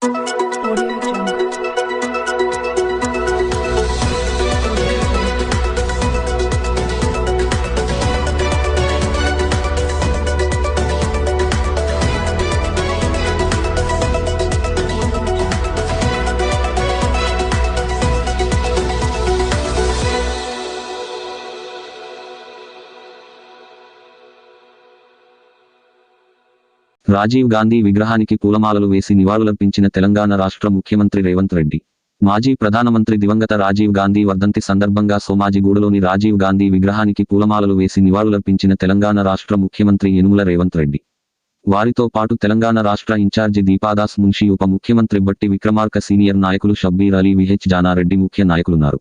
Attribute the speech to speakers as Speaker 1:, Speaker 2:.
Speaker 1: Audio Jungle.
Speaker 2: Rajiv Gandhi విగ్రహానికి పూలమాలలు వేసి నివాళులర్పించిన తెలంగాణ రాష్ట్ర ముఖ్యమంత్రి రేవంత్ రెడ్డి. మాజీ ప్రధానమంత్రి దివంగత రాజీవ్ గాంధీ వర్ధంతి సందర్భంగా సోమాజిగూడలోని రాజీవ్ గాంధీ విగ్రహానికి పూలమాలలు వేసి నివాళులర్పించిన తెలంగాణ రాష్ట్ర ముఖ్యమంత్రి యనుమల రేవంత్ రెడ్డి. వారితో పాటు తెలంగాణ రాష్ట్ర ఇన్ఛార్జి దీపాదాస్ మున్షి, ఉప ముఖ్యమంత్రి బట్టి విక్రమార్క, సీనియర్ నాయకులు షబ్బీర్ అలీ, విహెచ్ జానారెడ్డి ముఖ్య నాయకులున్నారు.